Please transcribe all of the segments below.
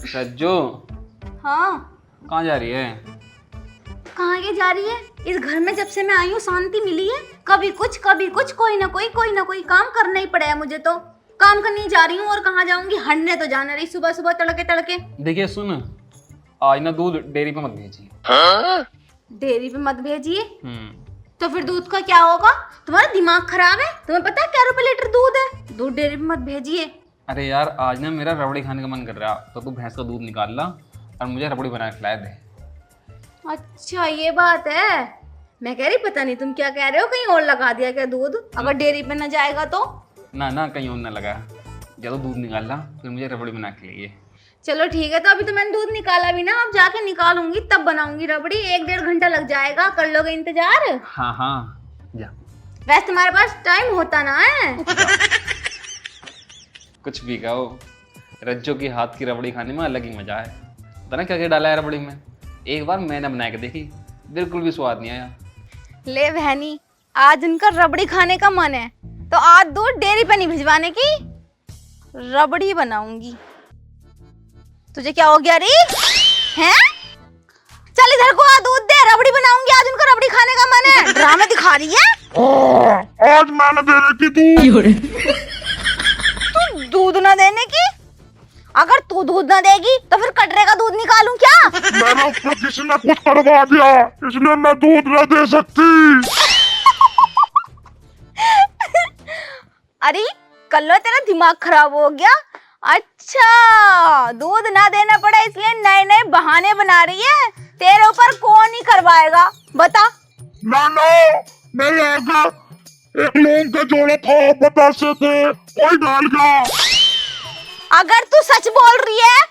रज्जो, हाँ, कहाँ जा रही है? कहाँ ये जा रही है? इस घर में जब से मैं आई हूँ शांति मिली है? कभी कुछ कोई ना कोई काम करना ही पड़ा है मुझे तो। काम करने जा रही हूँ और कहाँ जाऊंगी? हड़ने तो जाना रही सुबह सुबह तड़के। देखिए सुन, आज ना दूध डेयरी पे मत भेजिए। डेयरी पे मत भेजिए। तो फिर दूध का क्या होगा? तुम्हारा दिमाग खराब है? तुम्हें पता है क्या रुपए लीटर दूध है? दूध डेयरी पे मत भेजिए। अरे यार, आज ना मेरा रबड़ी खाने का मन कर रहा, तो तू भैंस का दूध निकाल ला और मुझे रबड़ी बना के खिला दे। अच्छा ये बात है। मैं कह रही पता नहीं तुम क्या कह रहे हो, कहीं और लगा दिया क्या दूध? अगर डेयरी पे न जाएगा तो? ना कहीं और ना लगा। जब दूध निकाल ला फिर मुझे रबड़ी बना के खिलाइए। चलो ठीक है, तो अभी तो मैंने दूध निकाला भी ना, अब जाके निकालूंगी तब बनाऊंगी रबड़ी। 1-1.5 घंटा लग जाएगा, कर लोगे इंतजार? हाँ, जा। वैसे तुम्हारे पास टाइम होता ना है। कुछ भी कहो, रज्जो की हाथ की रबड़ी खाने में अलग ही मजा है। पता ना क्या क्या डाला है रबड़ी में। एक बार मैंने बना के देखी, बिल्कुल भी स्वाद नहीं आया। ले बहनी, आज उनका रबड़ी खाने का मन है तो आज दूध डेयरी पे नहीं भिजवाने की, रबड़ी बनाऊंगी। तुझे क्या हो गया रे? हैं? चल इधर को आ, दूध दे, रबड़ी बनाऊंगी। आज उनको रबड़ी खाने का मन है। ड्रामा दिखा रही है। आज मैंने देने की दूध। तू दूध ना देने की? अगर तू दूध ना देगी तो फिर कटरे का दूध निकालूं क्या? मेरे ऊपर किसी ने कुछ करवा दिया, इसलिए मैं दूध न दे सकती। अरे कल्लो तेरा दिमाग खराब हो गया। अच्छा, दूध ना देना पड़ा इसलिए नए नए बहाने बना रही है। तेरे ऊपर कौन ही करवाएगा बता? ना मेरे आगे एक लोग का जोड़ा था, बतासे थे, कोई डाल गया। अगर तू सच बोल रही है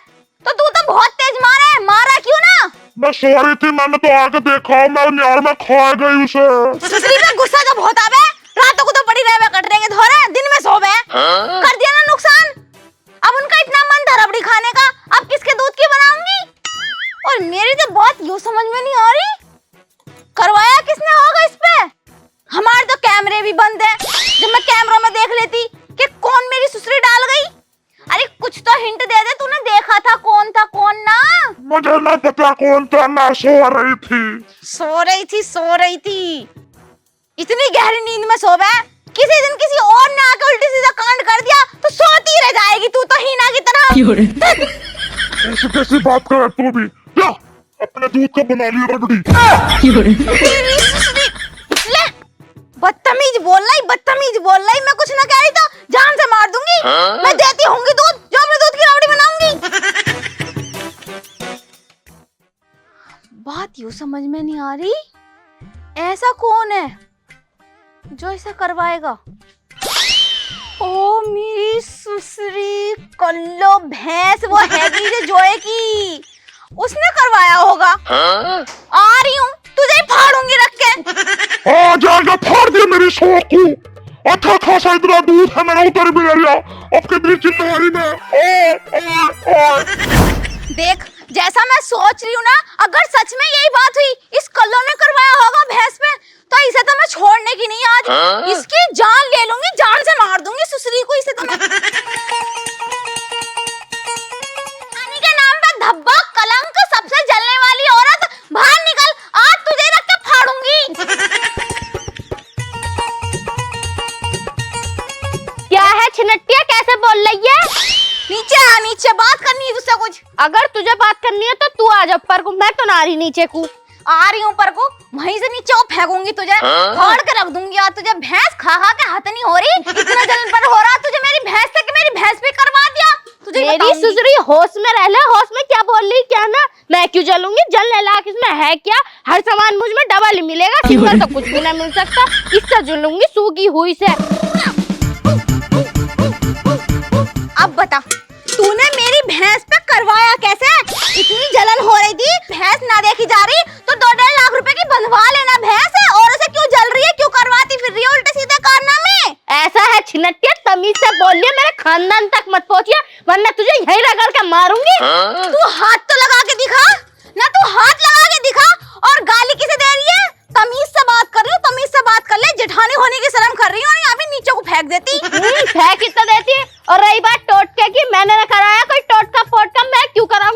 तो तू तो बहुत तेज मारा क्यों ना? मैं सो रही थी, मैंने तो आके देखा, मैं न्यार में खा गई उसे। ससुरी में गुस्सा तो बहुत आवे। रातों को तो पड़ी रहे कटरे के धोरे, दिन में सोवे। कर दिया ना नुकसान। अब उनका इतना मन था रबड़ी खाने का, अब किसके दूध की बनाऊंगी? और मेरी तो बात यूं समझ में नहीं आ रही, करवाया किसने होगा इस पे? हमारे तो कैमरे भी बंद है। जब मैं कैमरों में देख लेती कि कौन मेरी ससुरी डाल गई। अरे कुछ तो हिंट दे दे, तूने देखा था कौन था कौन ना? मुझे ना पता कौन था, मैं सो रही थी। इतनी गहरी नींद में सोवे, किसी दिन किसी और ने आके उल्टी सीधा कांड कर दिया तो सोती रह जाएगी तू तो हीना की तरह। ऐसी कैसी बात कर तू भी? क्या अपने दूध का बना लिया रबड़ी? तेरी ससुरी, ले, बदतमीज बोल रही। मैं कुछ ना कह रही तो जान से मार दूंगी। मैं देती होंगी दूध, जो अपने दूध की रबड़ी बनाऊंगी। बात यूं समझ में नहीं आ रही, ऐसा कौन है जो ऐसा करवाएगा? ओ मेरी सुसरी कल्लो भैंस, वो हैगी जो जोए की, उसने करवाया होगा। आ रही हूँ, तुझे ही फाड़ूंगी रख के। आ जाएगा, फाड़ दिया मेरी शौक को। अच्छा खासा इतना दूध है मेरा, उतर भी नहीं रहा। अब कितनी चिल्लारी में। देख, जैसा मैं सोच रही हूँ ना, अगर सच में यही बात हुई, इस कल्लो ने करवाया होगा भैंस पे, तो इसे तो मैं छोड़ने की नहीं आज। इसकी जान ले लूंगी, जान से मार दूंगी सुसरी को। इसे तो मैं नानी के नाम पे धब्बा, कलंक, सबसे जलने वाली औरत, बाहर निकल। आज तुझे रख के फाड़ूंगी। क्या है छिनट्टिया, कैसे बोल रही है? नीचे आ, नीचे बात करनी है तुझसे कुछ। अगर तुझे बात करनी है तो तू आ जा ऊपर को, मैं तो ना रही नीचे को। आ रही हूँ ऊपर को, वहीं से नीचे वो फेंकूंगी तुझे, फाड़ के रख दूंगी। आज तुझे भैंस खा खा के हद नहीं हो रही, इतना जलन पर हो रहा तुझे मेरी भैंस से कि मेरी भैंस भी करवा दिया तुझे। मेरी सुसरी होश में रह ले, होश में क्या बोल रही क्या ना? मैं क्यों जलूंगी? जलने लायक इसमें है क्या? हर सामान मुझ में डबल ही मिलेगा, सिंगल तो कुछ भी ना मिल सकता। इससे जलूंगी सूगी हुई से। अब बता, तूने मेरी भैंस पे करवाया कैसे? इतनी जलन हो रही थी, भैंस ना देखी जा रही तो 2-1.5 लाख रुपए की बंधवा लेना भैंस है। और उसे क्यों जल रही है, क्यों करवाती फिर रही है उल्टे सीधे कारनामे? ऐसा है छिनट्टिया, तमीज से बोलिए, मेरे खानदान तक मत पहुंचिए वरना तुझे यही रगड़ के मारूंगी। तू हाथ तो लगा के दिखा ना, तू हाथ लगा के दिखा। और गाली किसे दे रही है? तमीज से बात कर रही हूँ, तमीज से बात कर ले। जेठानी होने की शर्म कर रही हूँ, यहाँ भी नीचे को फेंक देती। फेंक तो देती है। और रही बात टोटके की, मैंने ना कराया कोई टोटका फोटका, मैं क्यों कराऊं?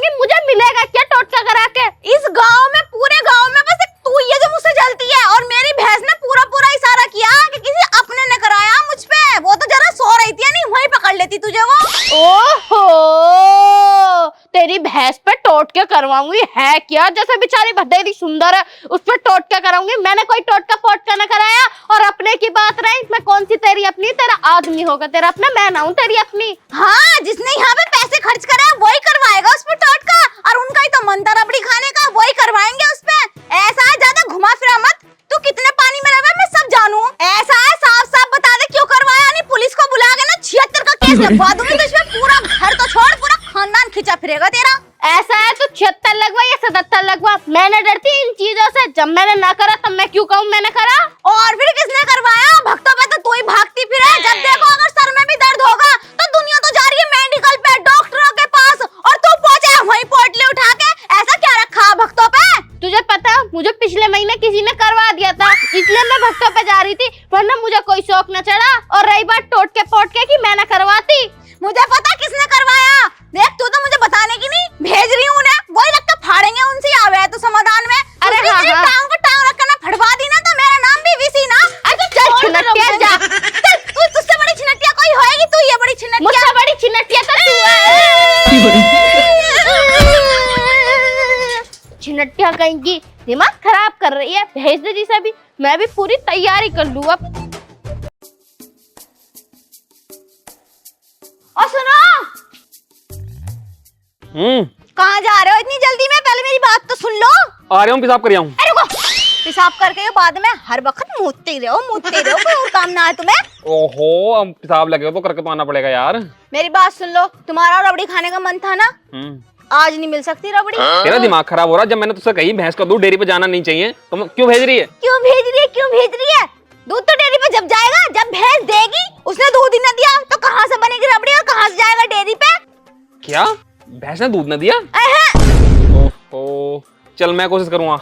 मेरी भैंस पे टोटके करवाऊंगी। है क्या, जैसे बेचारी भदेरी सुंदर है उस पर टोटका कराऊंगी। मैंने कोई टोटका पोटका न कराया। और अपने की बात रही, मैं कौन सी तेरी अपनी, तेरा आदमी होगा तेरा अपना, मैं ना हूं तेरी अपनी। हाँ, जिसने यहाँ पे पैसे खर्च करे वही करवाएगा उस पे टोटका, और उनका ही तो मन था रबड़ी खाने का, वही करवाएंगे उस पे। ऐसा है, ज्यादा घुमा फिरा मत। तू कितने पानी में रहा मैं सब जानू। ऐसा है, साफ साफ बता दे क्यों करवाया। नहीं पुलिस को बुला के ना 76 का केस लगवा दूंगी, तो इसमें पूरा घर तो छोड़ पूरा खानदान खिंचा फिरेगा तेरा। ऐसा है तो 76 लगवा या 77 लगवा, मैं न डरती इन चीजों से। जब मैंने ना करा तब मैं क्यों कहूँ मैंने करा। और फिर किसने करवाया? भक्तों पे तो तू ही भागती फिरे। जब देखो अगर सर में भी दर्द होगा तो दुनिया तो जा रही है मेडिकल पे, डॉक्टरों के पास, और तू पहुंचे वहीं पोटली उठा के। ऐसा क्या रखा भक्तों पे? तुझे पता है, मुझे पिछले महीने किसी ने करवा दिया था, इसलिए मैं भक्तों पे जा रही थी, वरना मुझे कोई शौक न चढ़ा। और रही बात टोटके पोटके की, मैं न करवाती। मुझे पता किसने करवाया। देख तू तो मुझे बताने की नहीं, भेज रही हूँ उन्हें, वही लगता फाड़ेंगे उनसे ही आवे है तो समाधान में। अरे उसकी हाँ, तेरी हाँ। टांग को टांग रख के ना फड़वा दी ना तो मेरा नाम भी विसी ना। अरे चल छिनटिया जा। चल, तू तुझसे बड़ी छिनटिया कोई होएगी, तू ये बड़ी छिनटिया। मुझसे बड़ी छिनटिया तो तू है। छिनटिया कहेंगी, दिमाग खराब कर रही है, भेज दे जी सभी, मैं भी पूरी तैयारी कर लूँ अब। और सुनो, कहाँ जा रहे हो इतनी जल्दी में? पहले मेरी बात तो सुन लो। आ रहा हूँ, पेशाब कर आऊँ। अरे रुको, पेशाब करके ये बाद में हर वक्त मुतते ही रहो, कोई और काम ना है तुम्हें। ओहो, अब पेशाब लगे हो तो करके तो आना पड़ेगा यार। मेरी बात सुन लो, तुम्हारा रबड़ी खाने का मन था ना, आज नहीं मिल सकती रबड़ी। तेरा दिमाग खराब हो रहा है। जब मैंने तुझसे कही भैंस का दूध डेयरी पे जाना नहीं चाहिए, तो क्यों भेज रही है? क्यों भेज रही है? दूध तो डेयरी पे जब जाएगा, जब भैंस देगी। उसने दूध ही न दिया तो कहाँ से बनेगी रबड़ी और कहाँ से जाएगा डेयरी पे? क्या भैंस ने दूध न दिया? ओहो, चल मैं कोशिश करूंगा।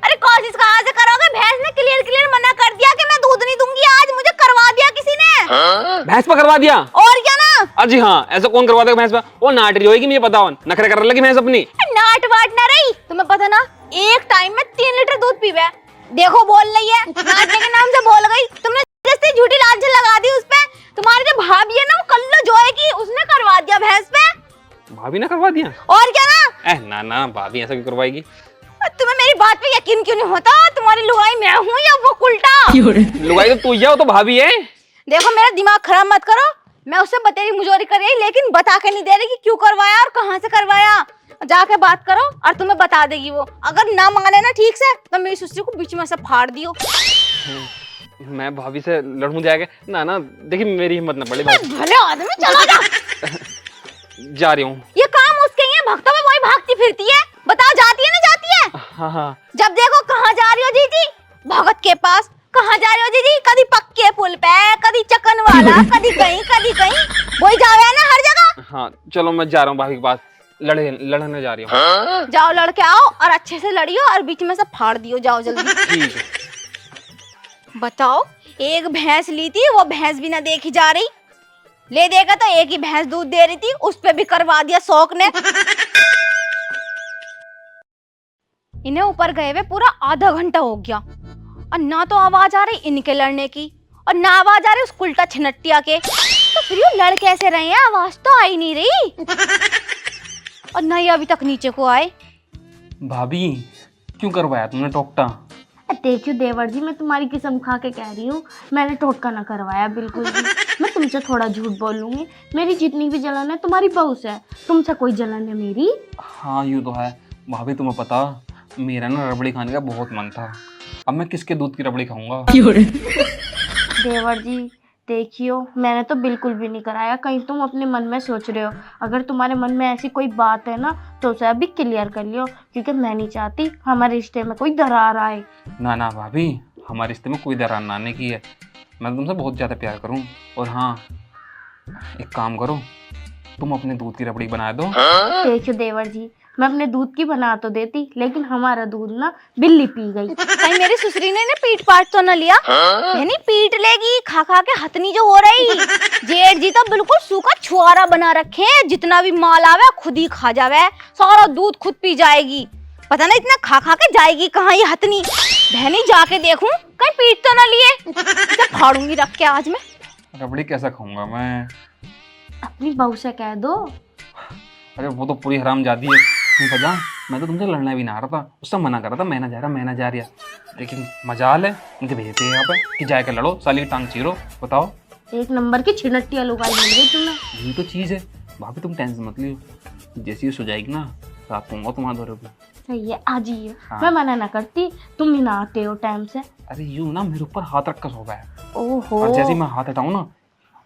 अरे कोशिश कहाँ से करोगे? भैंस ने क्लियर मना कर दिया कि मैं दूध नहीं दूंगी आज। मुझे करवा दिया किसी ने। भैंस पे करवा दिया? और क्या ना। अजी हाँ, ऐसा कौन करवा देगा भैंस पे? वो नाट रही होगी, मुझे पता हो, नखरे कर लगी भैंस अपनी। नाट वाट ना रही, तुम्हें पता ना, एक टाइम में 3 लीटर दूध पीवे। देखो बोल रही है, नाटने के नाम से बोल गई। तुमने जैसे झूठी लालच लगा दी उस पे। तुम्हारी जो भाभी है ना, वो कल्लो जोए की, उसने करवा दिया भैंस पे। भाभी ने करवा दिया? और क्या ना। ना भाभी ऐसा क्यों करवाएगी? तुम्हें मेरी बात पे यकीन क्यों नहीं होता? तुम्हारी लुगाई मैं हूँ या वो उल्टा? लुगाई तो तू ही है, वो तो भाभी है। देखो मेरा दिमाग खराब मत करो। मैं उससे बतेरी मुजोरी कर रही, लेकिन बता के नहीं दे रही कि क्यों करवाया और कहाँ से करवाया। जाके बात करो और तुम्हें बता देगी वो। अगर ना माने ना ठीक से, तो मेरी सुसरी को बीच में से फाड़ दियो। मैं भाभी से लड़ूं जाके? ना देखिए, मेरी हिम्मत न पड़े। भले आदमी, चलो जा। जा रही हूँ। ये काम उसके ही है, भक्तों में वही भागती फिरती है। बताओ जाती है ना जाती है? हाँ। जब देखो कहाँ जा रही हो जीजी? भगत के पास। कहाँ जा रही हो जीजी? कभी पक्के पुल पे, कभी चकन वाला, कभी कहीं वही जा रहे हैं ना हर जगह। हाँ चलो, मैं जा रहा हूँ भाभी के पास, लड़ने जा रही हूँ। जाओ लड़के आओ और अच्छे से लड़ियो और बीच में से फाड़ दियो। जाओ जल्दी। ठीक है। बताओ, एक भैंस ली थी, वो भैंस भी ना देखी जा रही। ले देखा तो एक ही भैंस दूध दे रही थी, उस पे भी करवा दिया शौक ने। इन्हें ऊपर गए हुए पूरा आधा घंटा हो गया और ना तो आवाज आ रही इनके लड़ने की और ना आवाज आ रही उस उल्टा छिनटिया के। तो फिर ये लड़ कैसे रहे हैं? आवाज तो आई नहीं रही और ना ये अभी तक नीचे को आए। भाभी क्यों करवाया तुमने टोकटा? देखियो देवर जी, मैं तुम्हारी कसम खा के कह रही हूँ, मैंने टोटका ना करवाया बिल्कुल भी। मैं तुमसे थोड़ा झूठ बोलूंगी। मेरी जितनी भी जलन है तुम्हारी बहू से है, तुमसे कोई जलन है मेरी? हाँ यूँ तो है भाभी, तुम्हें पता मेरा ना रबड़ी खाने का बहुत मन था। अब मैं किसके दूध की रबड़ी खाऊंगा? देवर जी देखियो, मैंने तो बिल्कुल भी नहीं कराया। कहीं तुम अपने मन में सोच रहे हो। अगर तुम्हारे मन में ऐसी कोई बात है ना, तो उसे अभी क्लियर कर लियो, क्योंकि मैं नहीं चाहती हमारे रिश्ते में कोई दरार आए। ना भाभी, हमारे रिश्ते में कोई दरार ना आने की है। मैं तुमसे बहुत ज़्यादा प्यार करूं। और हाँ, एक काम करो, तुम अपने दूध की रबड़ी बना दो। देखियो देवर जी, मैं अपने दूध की बना तो देती, लेकिन हमारा दूध ना बिल्ली पी गई। कहीं मेरी सुसरी ने पीट पाट तो न लिया? यानी पीट लेगी, खा खा के हथनी जो हो रही। जेठ जी तो बिल्कुल सूखा छुआरा बना रखे, जितना भी माल आवे खुद ही खा जावे, सारा दूध खुद पी जाएगी। पता नहीं इतना खा खा के जाएगी कहाँ ये हथनी। बहनी जाके देखूं कहीं पीट तो न लिए। इसे फाड़ूंगी रख के आज मैं। रबड़ी कैसा खाऊंगा मैं? अपनी बहू से कह दो। अरे वो तो पूरी हरामजादी है। तुम पता, मैं तो तुमसे लड़ना भी ना रहा था, उससे मना कर रहा था, मैं ना जा रहा, लेकिन मजाल है उनके भेजते हैं यहाँ पे कि जाके लड़ो, साली की टांग चीरो। बताओ, एक नंबर की छिनट्टिया लुगाई मिल गई तुम्हें। यही तो चीज़ है भाभी, तुम टेंशन मत लियो, जैसी ये सो जाएगी ना रात को तुम्हारे दौरे पे। सही है, आ जाइए। हाँ। मैं मना ना करती, तुम ही ना आते हो टाइम से। अरे यूं ना मेरे ऊपर हाथ रख कर सो है, ओहो, और जैसे ही मैं हाथ हटाऊं ना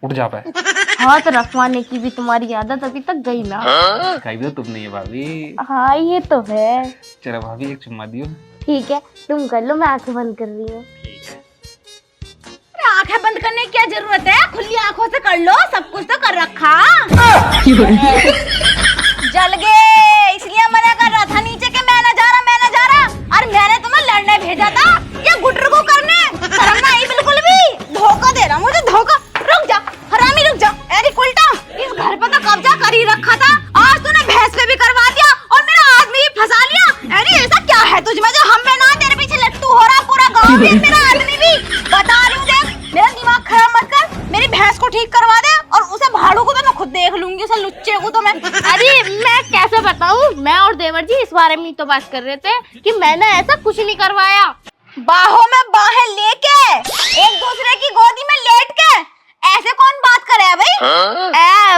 उठ जाता है। हाथ रखवाने की भी तुम्हारी आदत अभी तक गई ना। कहीं भी तो तुम नहीं है भाभी। हाँ ये तो है। चलो भाभी एक चुम्मा दियो। ठीक है, तुम कर लो, मैं आंखें बंद कर रही हूँ। आंखें बंद करने की क्या जरूरत है, खुली आंखों से कर लो, सब कुछ तो कर रखा। जल गए इसलिए मना कर रहा था नीचे के मैं ना जा रहा, और मैंने तुम्हें लड़ने भेजा था या गुटर को करने। शर्म नहीं बिल्कुल भी, धोखा दे रहा मुझे, धोखा। रुक जा हरामी, रुक जा। अरे उल्टा इस घर पे तो कब्जा कर ही रखा था, आज तूने भैंस पे भी करवा दिया और मेरा आदमी भी फंसा लिया। अरे ऐसा क्या है तुझमें जो हम में ना, तेरे पीछे लट्टू हो रहा पूरा गांव में, मेरा आदमी भी। बता रही हूँ देख, मेरा दिमाग खराब मत कर, मेरी भैंस को ठीक करवा दे, और उसे भाड़ू को तो मैं खुद देख लूंगी, उसे लुच्चे को तो मैं। अरे मैं कैसे बताऊँ, मैं और देवर जी इस बारे में ही तो बात कर रहे थे कि मैंने ऐसा कुछ नहीं करवाया। बाहों में बाहें लेके एक दूसरे की गोदी में लेट के ऐसे कौन बात करे है भाई?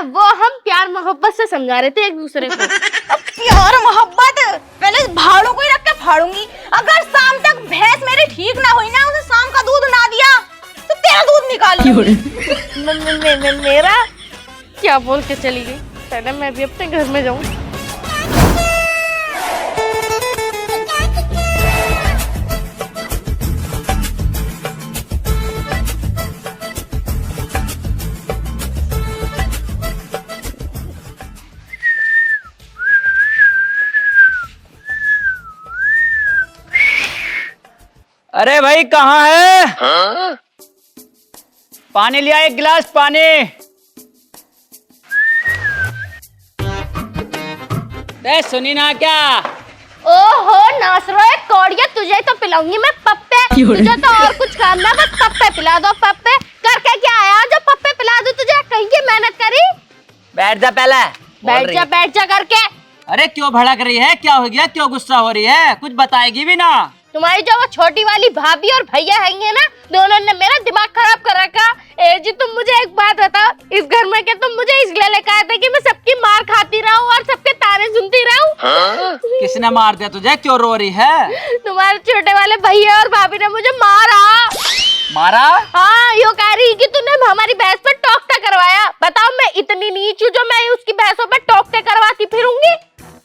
वो हम प्यार मोहब्बत से समझा रहे थे एक दूसरे को। प्यार मोहब्बत पहले इस भाड़ू को ही रख के फाड़ूंगी। अगर शाम तक भैंस मेरी ठीक ना हुई ना, उसे शाम का दूध ना दिया तो तेरा दूध निकाल लूंगी। मेरा क्या बोल के चली गई, पहले मैं भी अपने घर में जाऊँ। अरे भाई कहाँ है? पानी लिया, एक गिलास पानी। सुनी ना क्या? ओहो नासरो कौड़िया, तुझे तो पिलाऊंगी मैं पप्पे, तुझे तो और कुछ काम ना, बस पप्पे पिला दो। पप्पे करके क्या आया जो पप्पे पिला दो तुझे, कहीं की मेहनत करी। बैठ जा पहले। बैठ जा करके। अरे क्यों भड़क रही है, क्या हो गया, क्यों गुस्सा हो रही है, कुछ बताएगी भी ना। तुम्हारी जो वो छोटी वाली भाभी और भैया है ना, दोनों ने मेरा दिमाग खराब कर रखा। जी तुम मुझे एक बात बताओ, इस घर में क्या तुम मुझे इसलिए लेकर आए थे कि मैं सबकी मार खाती रहूं और सबके ताने सुनती रहूं? किसने मार दिया तुझे, क्यों रो रही है? तुम्हारे छोटे वाले भैया और भाभी ने मुझे मारा। हाँ, यो कह रही कि तूने हमारी भैंस पे टोकटा करवाया। बताओ मैं इतनी नीच हूँ जो मैं उसकी भैंसों पे टोकटे करवाती फिरूंगी?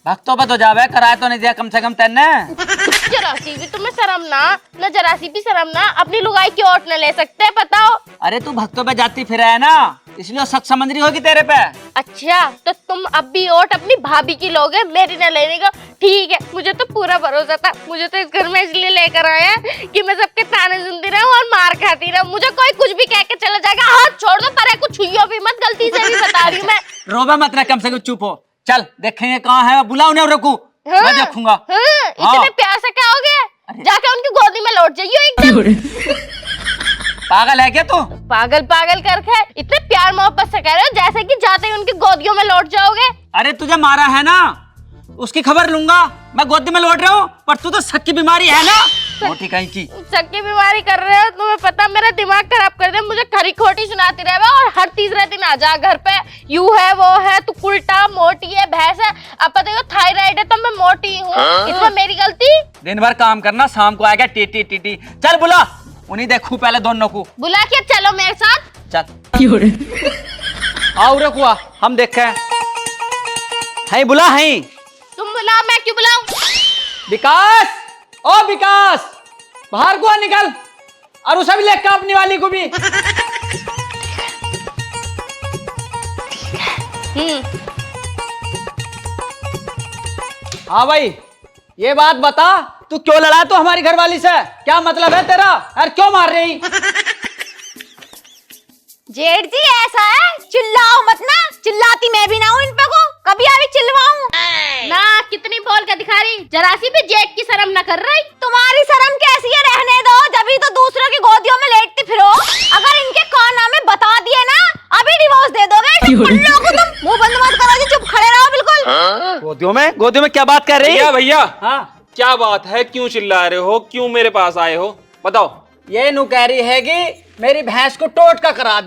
भक्तों पे तो जावे, कराया तो नहीं दिया कम से कम तेने। जरासी भी तुम्हें शर्म ना जरासी भी शर्म ना, अपनी लुगाई की ओट न ले सकते, बताओ। अरे तू भक्तों पे जाती फिर है ना, इसलिए सच समझ रही होगी तेरे पे। अच्छा तो तुम अब भी ओट अपनी भाभी की लोगे, मेरी न लेने का? ठीक है, मुझे तो पूरा भरोसा था, मुझे तो इस घर में इसलिए लेकर आया कि मैं सबके ताने सुनती रहूं और मार खाती रहूं। मुझे कोई कुछ भी कह के चला जाएगा, हाथ छोड़ दो, पर कुछ छुइयो भी मत, गलती से भी बता रही हूँ मैं। रोबा मत ना, कम से कम चुप हो। चल देखेंगे कहाँ है, बुलाओ उन्हें, रखू मैं देखूंगा। इतने प्यार से क्या हो गया, जाके उनकी गोदी में लौट जाइयो एकदम। पागल है क्या तू? पागल करके इतने प्यार मोहब्बत से कह रहे हो जैसे कि जाते ही उनकी गोदियों में लौट जाओगे। अरे तुझे मारा है ना, उसकी खबर लूंगा, मैं गोदी में लौट रहा हूँ, पर तू तो शक की बीमारी है ना, मोटी कहीं की। शक की बीमारी कर रहे हो, तुम्हें पता मेरा दिमाग खराब कर दे, मुझे खरी खोटी सुनाती रहे और हर तीसरे दिन आ जा घर पे, यू है वो है, तू उल्टा मोटी है, भैंस है। अब पता है थायराइड है तो मैं मोटी हूँ, इसमें मेरी गलती? दिन भर काम करना, शाम को आएगा टीटी। चल बुला, उन्हीं देखूं पहले दोनों को। बुला के चलो मेरे साथ। चल आओ रखुआ, हम देखे है, बुला है। तुम बुला, मैं क्यों बुलाऊं? विकास, ओ विकास, बाहर को निकल, और उसे भी लेकर अपनी वाली को भी। हाँ भाई, ये बात बता, तू क्यों लड़ा तो हमारी घरवाली से, क्या मतलब है तेरा, यार क्यों मार रही? जेठ जी ऐसा है, चिल्लाओ मत ना, चिल्लाती मैं भी ना हूँ इन पे को, कभी अभी चिल्लाऊं ना। कितनी बोल के दिखा रही, जरा सी भी जेठ की शर्म न कर रही। तुम्हारी शर्म कैसी है, रहने दो, जब भी तो दूसरों की गोदियों में लेटती फिरो। अगर इनके काना में बता दिए ना, अभी डिवोर्स दे दोगे। तुम मुंह बंद मत करो जी, चुप खड़े रहो बिल्कुल। गोदियों में क्या बात कर रही भैया है? भैया हाँ, क्या बात है, क्यों चिल्ला रहे हो, क्यों मेरे पास आए हो, बताओ। ये नु कह रही है कि मेरी भैंस को टोटका करा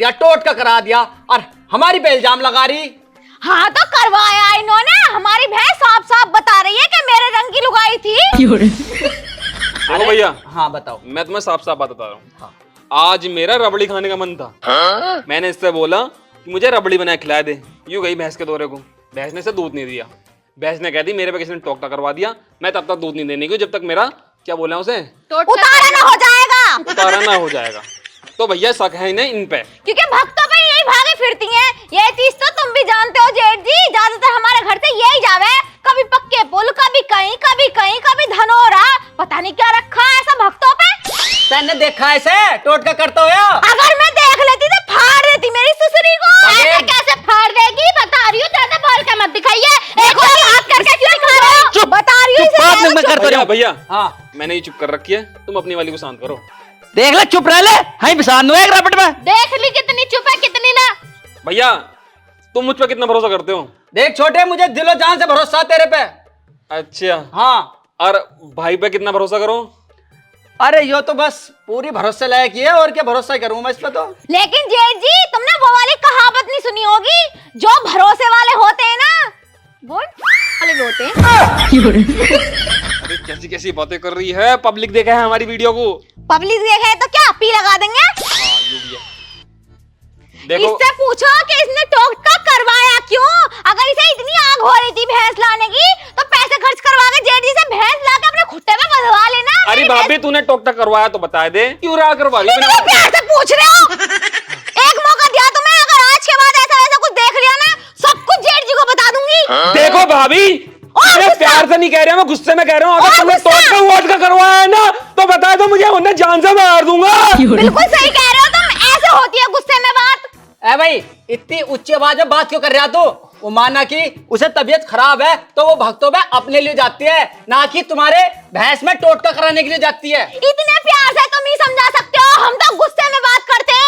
दिया और हमारी पे इल्जाम लगा रही। हाँ तो करवाया इन्होंने, हमारी भैंस साफ साफ बता रही है कि मेरे रंग की लुगाई थी। देखो भैया, हाँ बताओ। मैं तुम्हें साफ साफ बात बता रहा हूँ। आज मेरा रबड़ी खाने का मन था। मैंने इससे बोला कि मुझे रबड़ी बना के खिला दे। यूं गई भैंस के दौरे को, भैंस ने से दूध नहीं दिया। भैंस ने कह दी मेरे पे किसी ने टोकता करवा दिया, मैं तब तक दूध नहीं देने की जब तक मेरा क्या बोला उसे उतारा ना हो जाएगा। उतारा ना हो जाएगा। तो भैया शक है इन्हें इन पे, क्योंकि भक्तों पे यही भागे फिरती हैं। ये चीज तो तुम भी जानते हो जेठ जी, ज्यादातर हमारे घर से यही जावे, कभी पक्के पुल, कभी कहीं, कभी धनोरा, पता नहीं क्या रखा है ऐसा भक्तों पे। तैने देखा ऐसे टोटका करता हो? अगर मैं देख लेती तो फाड़ देती मेरी सुसरी को। ऐसे कैसे फाड़ देगी, बता रही हूँ, ज्यादा बोल के मत दिखाइए। एक और हाथ करके क्यों दिखा रहे हो? बता रही हूँ इसे। बाद में मैं करता भैया रहूं। भैया हाँ, मैंने ये चुप कर रखी है, तुम अपनी वाली को शांत करो। देख ले, चुप रह ले। हाई बिसान एक रपट में देख ली कितनी चुप है कितनी ना। भैया तुम मुझ पे कितना भरोसा करते हो? देख छोटे, मुझे दिलो जान से भरोसा तेरे पे। अच्छा, हाँ, और भाई पे कितना भरोसा करो? अरे यो तो बस पूरी भरोसे लायक ही है, और क्या भरोसा करूं मैं इस पे तो। लेकिन जेठ जी तुमने वो वाली कहावत नहीं सुनी होगी, जो भरोसे वाले होते हैं ना वो वाले भी होते हैं। अरे कैसी कैसी बातें कर रही है, पब्लिक देखा है हमारी वीडियो को। पब्लिक देखे तो क्या पी लगा देंगे। हाँ, यूं भी है। देखो इससे पूछो कि इसने टोटका करवाया क्यों। अगर इसे इतनी आग हो रही थी भैंस लाने की तो पैसे खर्च करवा के जेठ जी से भैंस लाके अपने खुट्टे में बंधवा लेना। अरे भाभी तूने टोकटा करवाया तो बता दे, क्यों रहा करवा रही इतने प्यार से पूछ रहे हो। एक मौका दिया तुम्हें, अगर आज के बाद ऐसा वैसा कुछ देख लिया ना, सब कुछ जेठ जी को बता दूंगी। देखो भाभी, मैं प्यार से नहीं कह रहा, मैं गुस्से में कह रहा हूँ। अगर तुमने टोटका वोटका करवाया है ना तो बता दो मुझे, उन्हें जान से मार दूंगा। बिल्कुल सही कह रहे हो तुम, ऐसे होती है गुस्से में बात। ए भाई, इतनी ऊंची आवाज में बात क्यों कर रहा तू? वो माना कि उसे तबीयत खराब है तो वो भक्तों में अपने लिए जाती है, ना कि तुम्हारे भैंस में टोटका कराने के लिए जाती है। इतने प्यार से तुम ही समझा सकते हो, हम तो गुस्से में बात करते हैं।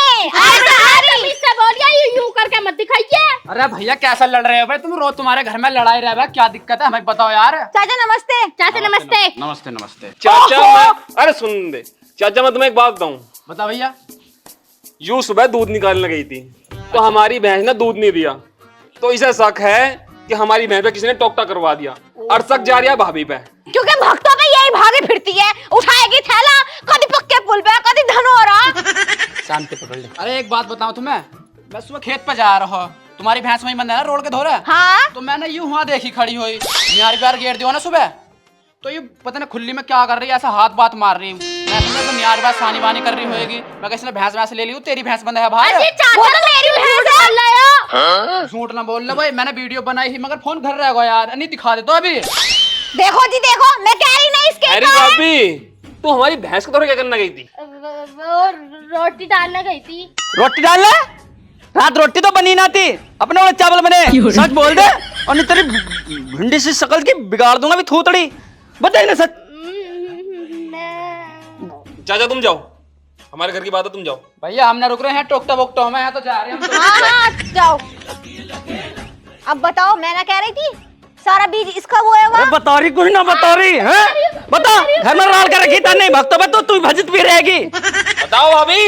इससे बोलिए यूं करके मत दिखाइए। अरे भैया कैसा लड़ रहे हो भाई तुम? रोज तुम्हारे घर में लड़ाई रह रहा है, क्या दिक्कत है हमें बताओ यार। चाचा नमस्ते। चाचा नमस्ते। नमस्ते नमस्ते। चाचा मैं, अरे सुन दे चाचा, मैं तुम्हें एक बात बताऊं। बताओ भैया। यूं सुबह दूध निकालने गई थी तो हमारी भैंस ने दूध नहीं दिया, तो इसे शक है कि हमारी भैंस पे किसी ने टोकटा करवा दिया, और शक जा रही है भाभी पे। क्योंकि भक्तों पे यही भागे फिरती है, उठाएगी थैला, कभी पक्के पुल पे, कभी धनोरा। शांति पकड़ ले। अरे एक बात बताऊं तुम्हें, मैं सुबह खेत पे जा रहा हूँ, तुम्हारी भैंस वहीं बंद है ना रोड के धोरे। हाँ तो मैंने यूं वहां देखी खड़ी हुई, न्यारी प्यार गेट दियो ना सुबह, तो ये पता नहीं खुली में क्या कर रही है, ऐसा हाथ बात मार रही हूँ। मैं समझा तो न्यारी बात सानी बानी कर रही होगी, मैं किसी ने भैंस ले ली हूँ, तेरी भैंस बंद है भाई। चाचा तो मेरी भैंस है। झूठ ना बोल ले भाई, मैंने वीडियो बनाई ही मगर फोन घर रह गया यार, नहीं दिखा दे तो अभी। देखो जी देखो, मैं कह रही नहीं इसके अरे भाभी, तू हमारी भैंस को तो क्या करना गई थी? रोटी डालने गई थी। रोटी डाल ले, रात रोटी तो बनी ना थी, अपने वाले चावल बने। सच बोल दे और नहीं तेरी भिंडी सी शकल की बिगाड़ दूंगा भी थूतड़ी। बताइए ना सच। चाचा तुम जाओ, हमारे घर की बात है, तुम जाओ। भैया हम ना रुक रहे हैं टोकटा वोकटा में, यहाँ तो जा रहे हैं हम तो। हाँ जाओ। अब बताओ, मैं ना कह रही थी सारा बीज इसका वो है अरे बता रही कुछ ना बता रही है, बता। घर में राल कर रखी था नहीं भक्तों में, तो तू भजित भी रहेगी। बताओ भाभी।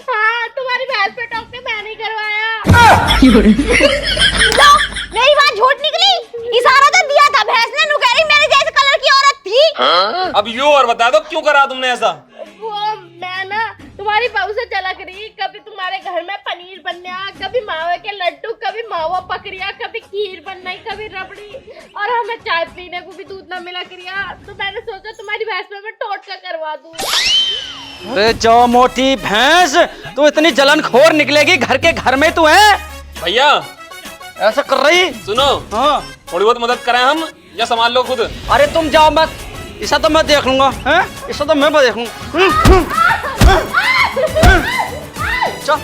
हाँ तुम्हारी भैंस पे टोकने मैं नहीं करवाया। लो, मेरी बात झूठ निकली। इशारा तो दिया था भैंस ने, नु कह रही मेरे जैसे कलर की औरत थी। अब यूं और बता दो क्यों करा तुमने ऐसा? वो मैं ना तुम्हारी बहू से झलक रही, कभी तुम्हारे घर में पनीर बनना, कभी मावा के लड्डू, कभी मावा पकड़िया, कभी खीर बनना, कभी रबड़ी, और हमें चाय पीने को भी दूध ना मिला करिया, तो मैंने सोचा तुम्हारी भैंस पे मैं टोटका करवा दूं। अरे जो मोटी भैंस, तू इतनी जलनखोर निकलेगी घर के घर में तू है? भैया ऐसा कर रही? सुनो, हाँ, थोड़ी बहुत मदद करें हम या संभाल लो खुद? अरे तुम जाओ मत, ऐसा तो मैं देख लूंगा, हैं? ऐसा तो मैं देख लूंगा। चल।